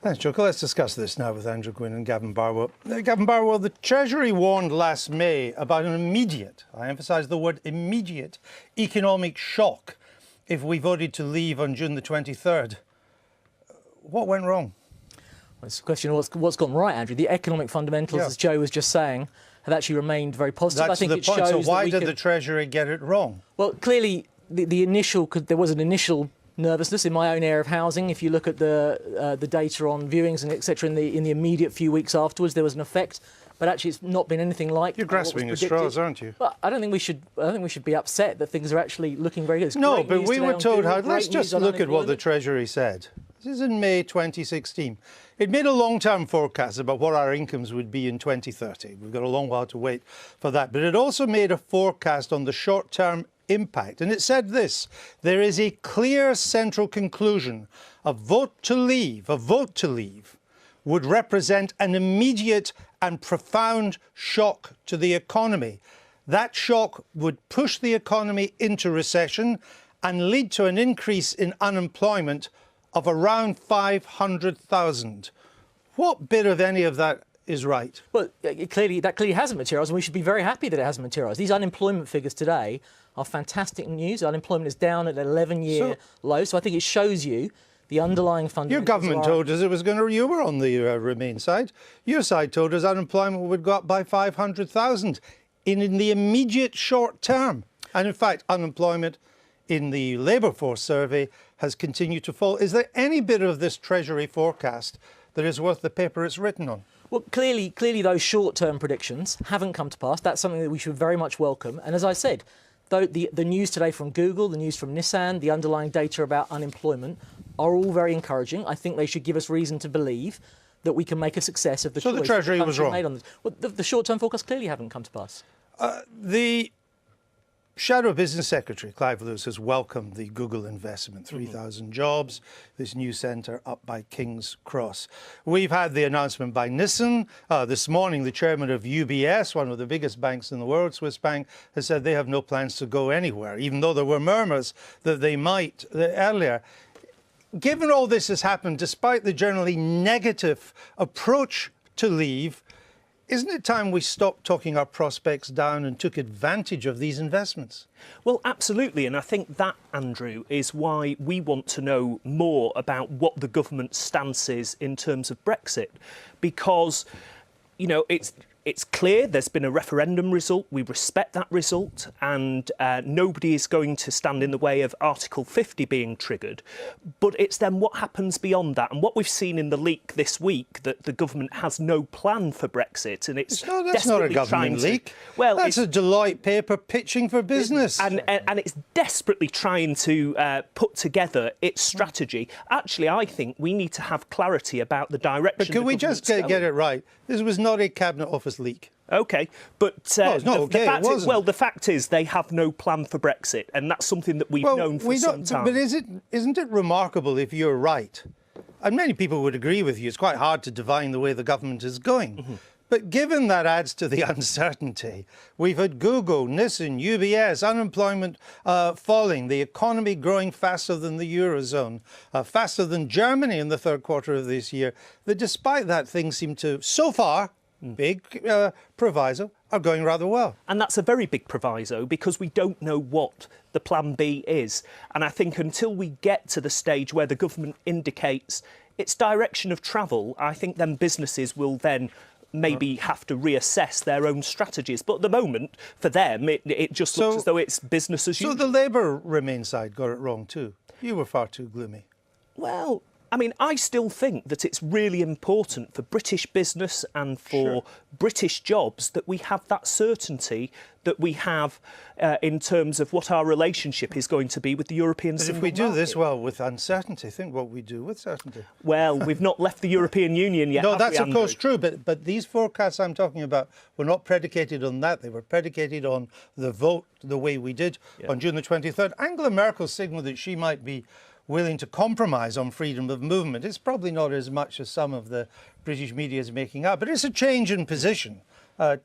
Thanks, Joker. Let's discuss this now with Andrew Gwynn and Gavin Barwell. Gavin Barwell, the Treasury warned last May about an immediate, I emphasise the word immediate, economic shock if we voted to leave on June the 23rd. What went wrong? Well, it's a question of what's gone right, Andrew. The economic fundamentals, as Joe was just saying, have actually remained very positive. That's I think the it point. shows So why did the Treasury get it wrong? Well, clearly, there was an initial nervousness in my own area of housing. If you look at the data on viewings and etc. in the immediate few weeks afterwards, there was an effect. But actually, it's not been anything like. You're grasping at straws, aren't you? Well, I don't think we should be upset that things are actually looking very good. No, but we were told how. Let's just look at what the Treasury said. This is in May 2016. It made a long-term forecast about what our incomes would be in 2030. We've got a long while to wait for that. But it also made a forecast on the short-term impact. And it said this: there is a clear central conclusion. A vote to leave would represent an immediate and profound shock to the economy. That shock would push the economy into recession and lead to an increase in unemployment of around 500,000. What bit of any of that is right? Well, that clearly hasn't materialised, and we should be very happy that it hasn't materialised. These unemployment figures today are fantastic news. Unemployment is down at an 11-year low, so I think it shows you the underlying fundamentals. Your government told us it was going to. You were on the Remain side. Your side told us unemployment would go up by 500,000 in the immediate short term. And in fact, unemployment in the labour force survey has continued to fall. Is there any bit of this Treasury forecast that is worth the paper it's written on? Well, clearly those short-term predictions haven't come to pass. That's something that we should very much welcome. And as I said, though the news today from Google, the news from Nissan, the underlying data about unemployment are all very encouraging. I think they should give us reason to believe that we can make a success of the choice. So the Treasury was wrong? Made on this. Well, the short-term forecasts clearly haven't come to pass. The Shadow Business Secretary, Clive Lewis, has welcomed the Google investment, 3,000 jobs, this new centre up by King's Cross. We've had the announcement by Nissan. This morning, the chairman of UBS, one of the biggest banks in the world, Swiss bank, has said they have no plans to go anywhere, even though there were murmurs that they might earlier. Given all this has happened, despite the generally negative approach to leave, isn't it time we stopped talking our prospects down and took advantage of these investments? Well, absolutely. And I think that, Andrew, is why we want to know more about what the government's stance is in terms of Brexit. Because, you know, it's clear there's been a referendum result. We respect that result, and nobody is going to stand in the way of Article 50 being triggered. But it's then what happens beyond that. And what we've seen in the leak this week, that the government has no plan for Brexit, and that's not a government leak. Well, that's a Deloitte paper pitching for business. And it's desperately trying to put together its strategy. Actually, I think we need to have clarity about the direction. But can we just get it right? This was not a Cabinet Office leak. OK, but it's not okay, it wasn't. The fact is they have no plan for Brexit, and that's something that we've known for some time. But isn't it remarkable if you're right? And many people would agree with you. It's quite hard to divine the way the government is going. But given that adds to the uncertainty, we've had Google, Nissan, UBS, unemployment falling, the economy growing faster than the Eurozone, faster than Germany in the third quarter of this year, that despite that, things seem to, so far, big proviso, are going rather well. And that's a very big proviso, because we don't know what the plan B is. And I think until we get to the stage where the government indicates its direction of travel, I think then businesses will then maybe have to reassess their own strategies. But at the moment, for them, it just looks as though it's business as usual. So the Labour Remain side got it wrong too. You were far too gloomy. Well, I mean, I still think that it's really important for British business and for British jobs that we have that certainty that we have in terms of what our relationship is going to be with the European single market. If we do this well with uncertainty, think what we do with certainty. Well, we've not left the European Union yet, No, have that's we, of course true, but these forecasts I'm talking about were not predicated on that. They were predicated on the vote the way we did on June the 23rd. Angela Merkel signalled that she might be willing to compromise on freedom of movement. It's probably not as much as some of the British media is making out, but it's a change in position to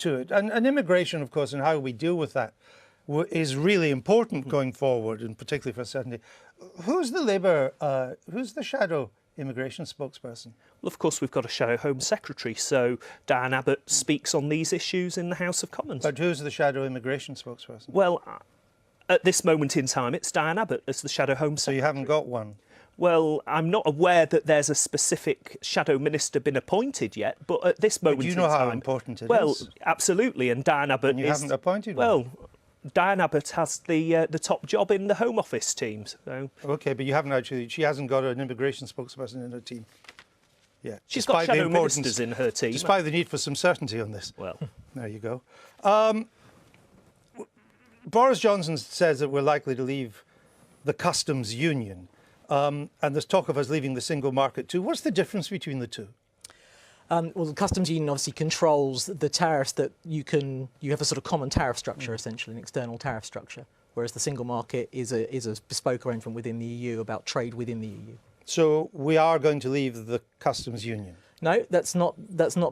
it. And immigration, of course, and how we deal with that is really important going forward, and particularly for certainty. Who's the Labour, who's the shadow immigration spokesperson? Well, of course, we've got a Shadow Home Secretary, so Diane Abbott speaks on these issues in the House of Commons. But who's the shadow immigration spokesperson? Well, at this moment in time, it's Diane Abbott as the Shadow Home Secretary. So you haven't got one? Well, I'm not aware that there's a specific Shadow Minister been appointed yet, but at this moment in time... But you know how important it is. Well, absolutely, and Diane Abbott and you haven't appointed one? Well, Diane Abbott has the top job in the Home Office teams. So. OK, but you haven't actually... She hasn't got an immigration spokesperson in her team. Yeah. She's got Shadow Ministers in her team. Despite the need for some certainty on this. Well. There you go. Boris Johnson says that we're likely to leave the customs union. And there's talk of us leaving the single market too. What's the difference between the two? Well, the customs union obviously controls the tariffs that you have a sort of common tariff structure, essentially, an external tariff structure, whereas the single market is a bespoke arrangement within the EU about trade within the EU. So we are going to leave the customs union? No, that's not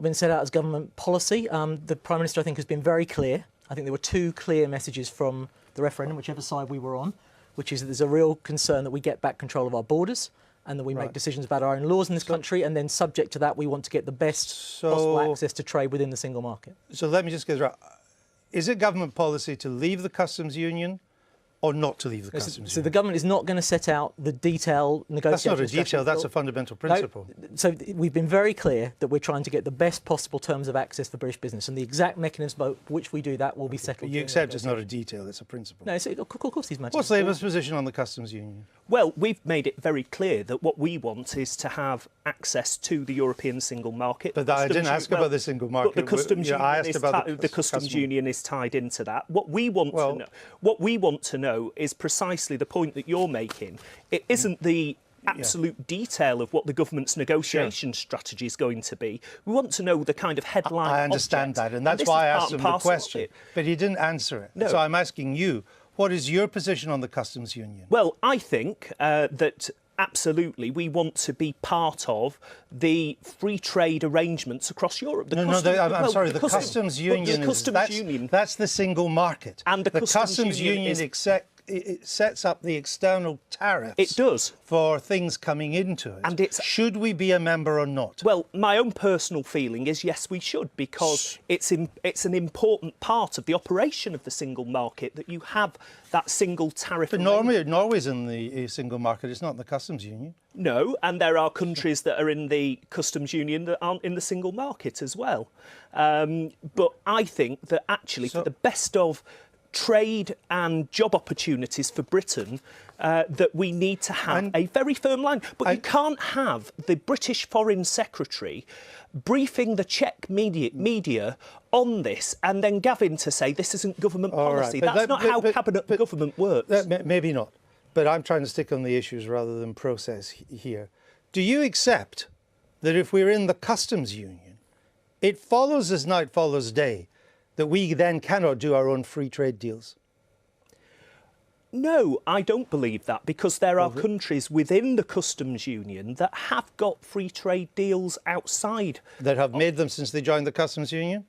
been set out as government policy. The Prime Minister, I think, has been very clear. I think there were two clear messages from the referendum, whichever side we were on, which is that there's a real concern that we get back control of our borders and that we make decisions about our own laws in this country, and then subject to that, we want to get the best possible access to trade within the single market. So let me just get it right. Is it government policy to leave the customs union or not to leave the customs union? So the government is not going to set out the detailed negotiation. That's not a detail, that's a fundamental principle. No, so we've been very clear that we're trying to get the best possible terms of access for British business, and the exact mechanism by which we do that will be settled. You accept it's not a detail, it's a principle. No, of course these matters. What's Labour's position on the customs union? Well, we've made it very clear that what we want is to have access to the European single market. But I didn't ask about the single market. But the customs union is tied into that. What we want to know is precisely the point that you're making. It isn't the absolute detail of what the government's negotiation strategy is going to be. We want to know the kind of headline. I understand that, and that's why I asked him the question. But he didn't answer it. No. So I'm asking you, what is your position on the customs union? Well, I think that absolutely we want to be part of the free trade arrangements across Europe. I'm sorry, the customs union that's the single market. And the customs union it sets up the external tariffs. It does. For things coming into it. And should we be a member or not? Well, my own personal feeling is yes, we should, because it's an important part of the operation of the single market that you have that single tariff. But Norway's in the single market, it's not in the customs union. No, and there are countries that are in the customs union that aren't in the single market as well. But I think that actually for the best of trade and job opportunities for Britain, that we need to have a very firm line. But you can't have the British Foreign Secretary briefing the Czech media on this and then Gavin to say this isn't government policy. That's not how cabinet government works. Maybe not. But I'm trying to stick on the issues rather than process here. Do you accept that if we're in the customs union, it follows as night follows day, that we then cannot do our own free trade deals? No, I don't believe that, because there are countries within the customs union that have got free trade deals outside. That have made them since they joined the customs union?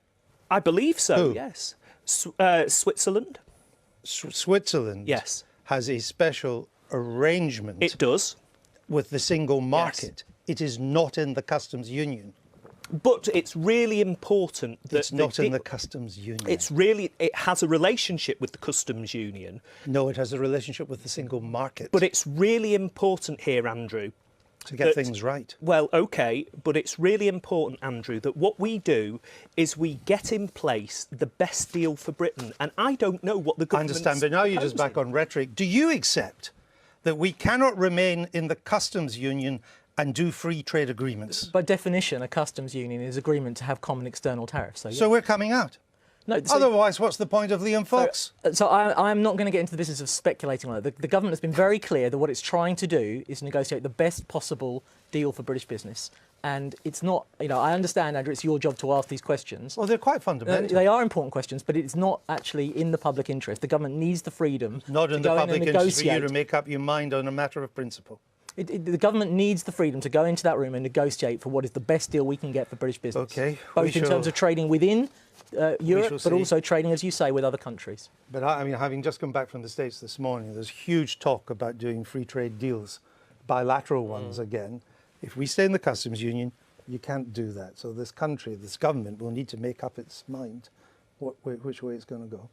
I believe so, Who? Yes. Switzerland. Switzerland yes. has a special arrangement. It does. With the single market. Yes. It is not in the customs union. But it's really important that it's not in the customs union. It has a relationship with the customs union. No, it has a relationship with the single market. But it's really important here, Andrew, to get things right. Well, OK, but it's really important, Andrew, that what we do is we get in place the best deal for Britain. And I don't know what the government's I understand, but now you're just back on rhetoric. Do you accept that we cannot remain in the customs union and do free trade agreements? By definition, a customs union is agreement to have common external tariffs. So we're coming out? No. Otherwise, what's the point of Liam Fox? So I'm not going to get into the business of speculating on it. The government has been very clear that what it's trying to do is negotiate the best possible deal for British business. And it's not, I understand, Andrew, it's your job to ask these questions. Well, they're quite fundamental. They are important questions, but it's not actually in the public interest. The government needs the freedom not in the public interest for you to make up your mind on a matter of principle. The government needs the freedom to go into that room and negotiate for what is the best deal we can get for British business. Okay. Both in terms of trading within Europe, but also trading, as you say, with other countries. But I mean, having just come back from the States this morning, there's huge talk about doing free trade deals, bilateral ones again. If we stay in the customs union, you can't do that. So this country, this government will need to make up its mind which way it's going to go.